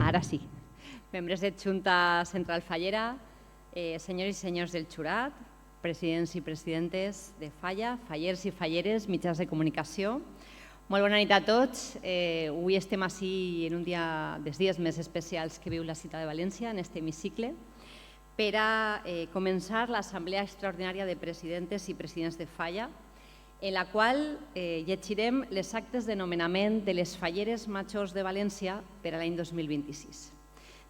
Ara sí. Membres de Junta Central Fallera, senyors i senyors del jurat, presidents i presidentes de Falla, fallers i falleres, mitjans de comunicació. Molt bona nit a tots. Avui estem ací en un dels dies més especials que viu la ciutat de València, en aquest hemicicle, per a començar l'Assemblea Extraordinària de Presidentes i Presidents de Falla, en la qual llegirem les actes de nomenament de les falleres majors de València per a l'any 2026,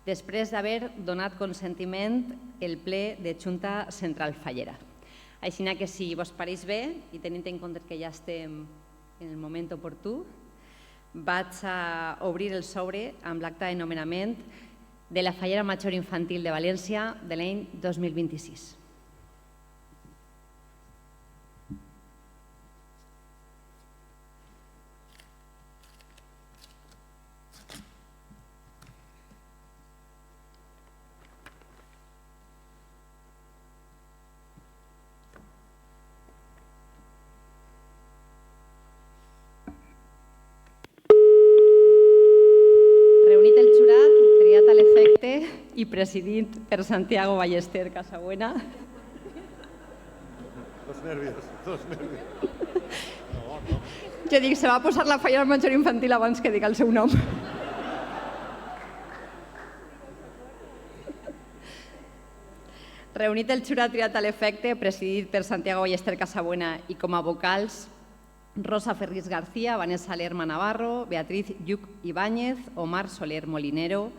després d'haver donat consentiment el ple de Junta Central Fallera. Així que si vos pareix bé, i tenint en compte que ja estem en el moment oportú, vaig a obrir el sobre amb l'acte de nomenament de la fallera major infantil de València de l'any 2026. Reunit el jurat, triat a l'efecte i presidit per Santiago Ballester Casabuena. Dos nervios. Jo dic, se va posar la fallera major infantil abans que diga el seu nom. Reunit el jurat triat a l'efecte, presidit per Santiago Ballester Casabuena i com a vocals Rosa Ferris García, Vanessa Lerma Navarro, Beatriz Lluc Ibáñez, Omar Soler Molinero,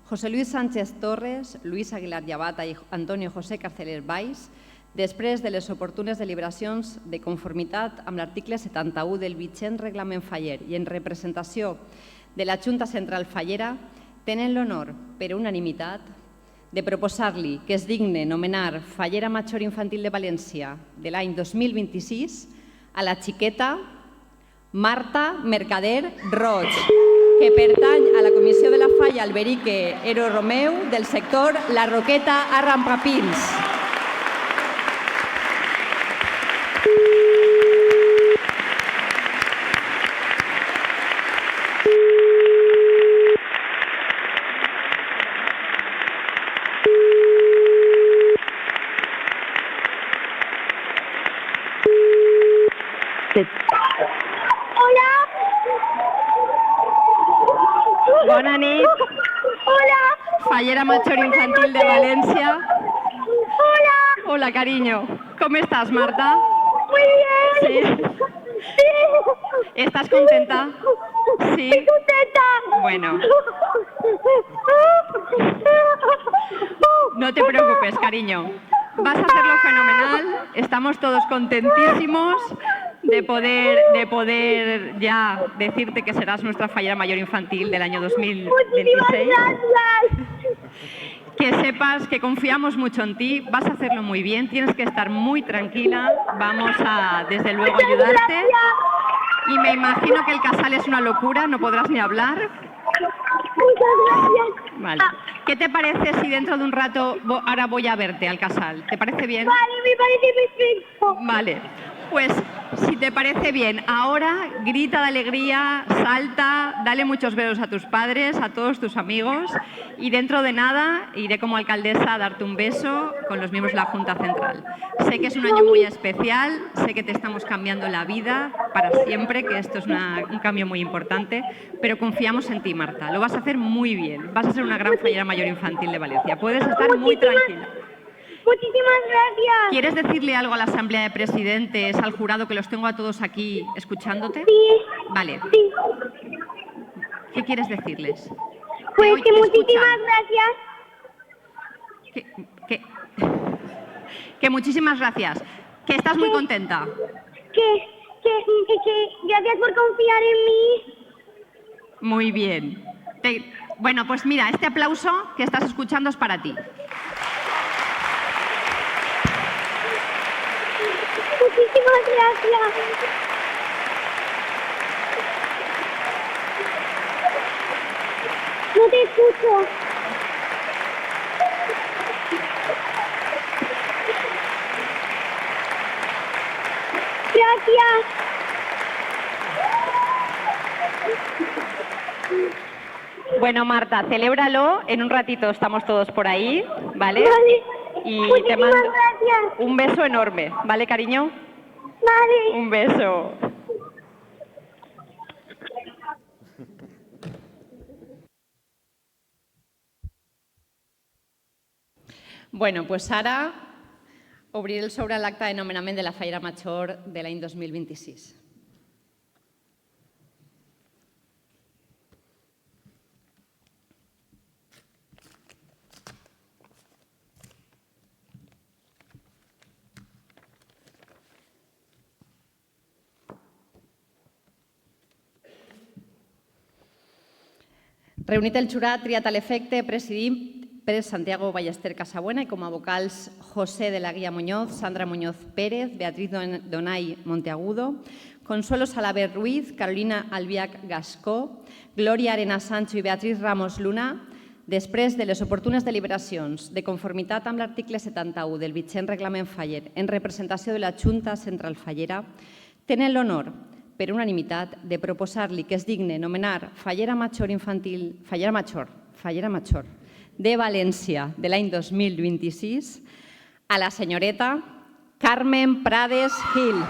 José Luis Sánchez Torres, Luis Aguilar Llavata i Antonio José Carceler Valls, després de les oportunes deliberacions de conformitat amb l'article 71 del vigent reglament faller i en representació de la Junta Central Fallera, tenen l'honor, per unanimitat, de proposar-li que es digne nomenar fallera major infantil de València de l'any 2026 a la xiqueta Marta Mercader Roig, que pertany a la Comissió de la Falla Alberique Ero Romeu del sector La Roqueta a Rampapins. Bona nit. Hola. Fallera major infantil de València. Hola. Hola, cariño. ¿Cómo estás, Marta? Muy bien. Sí. Sí. ¿Estás contenta? Sí. Estoy contenta. Bueno. No te preocupes, cariño. Vas a hacerlo fenomenal. Estamos todos contentísimos de poder ya decirte que serás nuestra fallera mayor infantil del año 2026. Muchísimas gracias. Que sepas que confiamos mucho en ti, vas a hacerlo muy bien, tienes que estar muy tranquila, vamos a desde luego ayudarte. Y me imagino que el casal es una locura, no podrás ni hablar. Muchas gracias. Vale. ¿Qué te parece si dentro de un rato ahora voy a verte al casal? ¿Te parece bien? Vale, me parece perfecto. Vale, pues si te parece bien, ahora grita de alegría, salta, dale muchos besos a tus padres, a todos tus amigos y dentro de nada iré como alcaldesa a darte un beso con los miembros de la Junta Central. Sé que es un año muy especial, sé que te estamos cambiando la vida para siempre, que esto es un cambio muy importante, pero confiamos en ti, Marta, lo vas a hacer muy bien, vas a ser una gran fallera mayor infantil de Valencia, puedes estar muy tranquila. Muchísimas gracias. ¿Quieres decirle algo a la Asamblea de Presidentes, al jurado, que los tengo a todos aquí escuchándote? Sí. Vale. Sí. ¿Qué quieres decirles? Pues que Te muchísimas escuchan. gracias. Que muchísimas gracias. Que estás muy contenta. Que gracias por confiar en mí. Muy bien. Bueno, pues mira, este aplauso que estás escuchando es para ti. Muchísimas gracias. No te escucho. Gracias. Bueno, Marta, celébralo. En un ratito estamos todos por ahí, ¿vale? Vale. Y te Muchísimas mando gracias. un beso enorme, ¿vale, cariño? Vale. Un beso. Bueno, pues ara obriré el sobre l'acte de nomenament de la Fallera Major de l'any 2026. Reunit el jurat, triat a l'efecte, presidim per Santiago Ballester Casabuena i com a vocals José de la Guía Muñoz, Sandra Muñoz Pérez, Beatriz Donay Monteagudo, Consuelo Salaver Ruiz, Carolina Albiach Gascó, Glòria Arena Sancho i Beatriz Ramos Luna, després de les oportunes deliberacions de conformitat amb l'article 71 del vigent reglament Faller en representació de la Junta Central Fallera, tenen l'honor, per unanimitat, de proposar-li que es digne nomenar Fallera Major Infantil, Fallera Major de València de l'any 2026 a la senyoreta Carmen Prades Gil,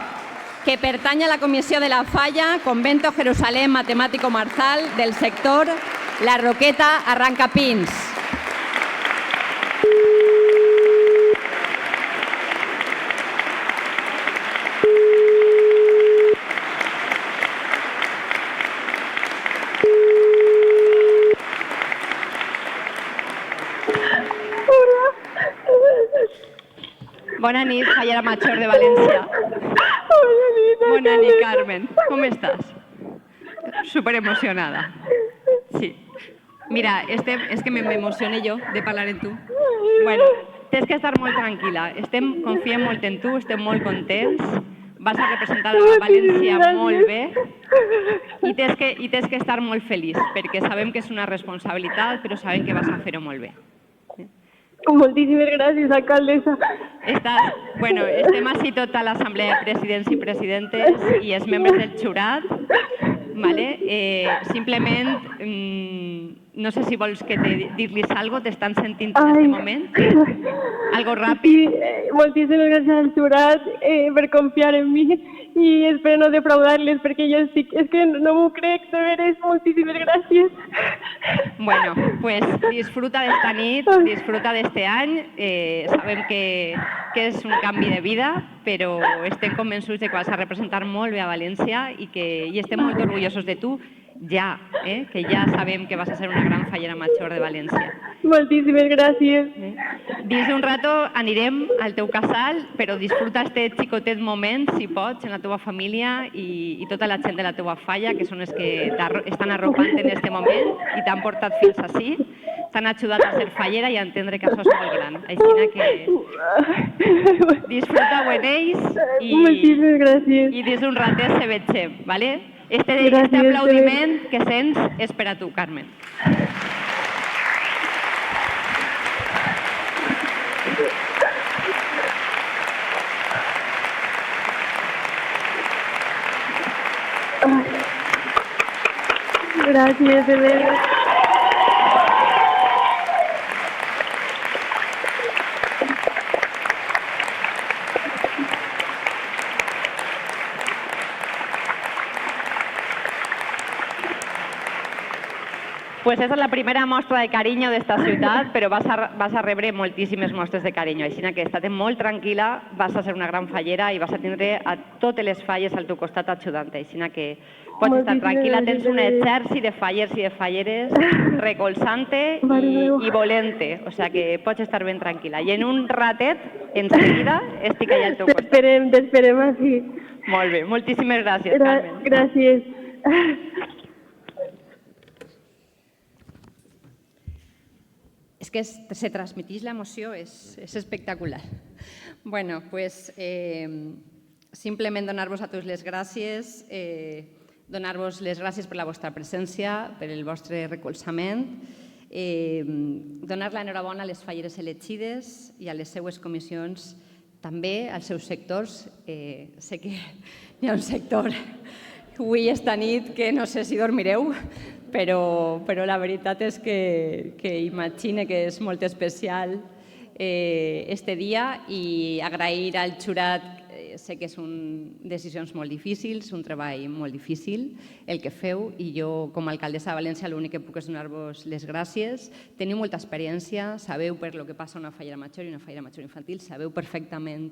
que pertany a la Comissió de la Falla, Convento Jerusalén Matemático Marzal del sector La Roqueta Arrancapins. Bona nit, Fallera Major de València. Bona nit, Carmen. Com estàs? Superemocionada. Sí. Mira, és que m'emocione jo de parlar amb tu. Bueno, tens que estar molt tranquil·la. Confiem molt en tu, estem molt contents. Vas a representar a València molt bé i tens que estar molt feliç perquè sabem que és una responsabilitat, però sabem que vas a fer-ho molt bé. Moltíssimes gràcies, alcaldessa. Bueno, estem així tota l'assemblea de presidents i presidentes i els membres del jurat. Simplement, no sé si vols que dir-los alguna cosa, t'estan sentint en aquest moment? Algo ràpid? Moltíssimes gràcies al jurat per confiar en mi i espero no defraudar-les perquè jo estic... És que no m'ho crec, de veres, moltíssimes gràcies. Bueno, pues disfruta d'esta nit, disfruta d'este any. Sabem que és un canvi de vida, però estem convençuts de que vas a representar molt bé a València i estem molt orgullosos de tu, que ja sabem que vas a ser una gran Fallera Major de València. Moltíssimes gràcies. Dins d'un rato anirem al teu casal, però disfruta aquest xicotet moment, si pots, en la teva família i tota la gent de la teva falla, que són els que estan arropant en aquest moment i t'han portat fins ací, t'han ajudat a ser fallera i a entendre que això és molt gran. Així que disfruta-ho en ells i dins d'un ratet se vegem, ¿vale? Este aplaudiment que sents és per a tu, Carmen. Gràcies, de veres. Pues esa és la primera mostra de carinyo d'esta ciutat, però vas a rebre moltíssimes mostres de carinyo. Així que estate molt tranquil·la, vas a ser una gran fallera i vas a tindre a totes les falles al teu costat ajudant-te. Així que pots estar tranquil·la, tens un exèrcit de fallers i de falleres recolzant-te i volent-te. O sigui que pots estar ben tranquil·la. I en un ratet, en seguida, estic allà al teu costat. T'esperem així. Molt bé, moltíssimes gràcies, Carmen. Gràcies. És que se transmeteix l'emoció, és espectacular. Bueno, pues simplement donar-vos a tots les gràcies, donar-vos les gràcies per la vostra presència, per el vostre recolzament, donar l'enhorabona a les falleres elegides i a les seues comissions, també als seus sectors. Sé que hi ha un sector avui esta nit que no sé si dormireu, però la veritat és que imagine que és molt especial este dia i agrair al jurat. Sé que són decisions molt difícils, un treball molt difícil el que feu i jo com a alcaldessa de València l'únic que puc és donar-vos les gràcies. Teniu molta experiència, sabeu per lo que passa una fallera major i una fallera major infantil, sabeu perfectament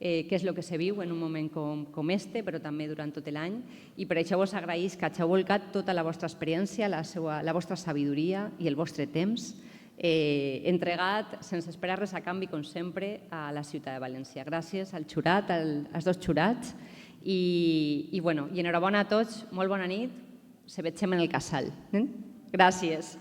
què és el que se viu en un moment com este, però també durant tot l'any, i per això vos agraïs que hàgiu volcat tota la vostra experiència, la vostra sabidoria i el vostre temps entregat sense esperar res a canvi, com sempre, a la ciutat de València. Gràcies al jurat, als dos jurats, i enhorabona a tots, molt bona nit, se veiem en el casal. Gràcies.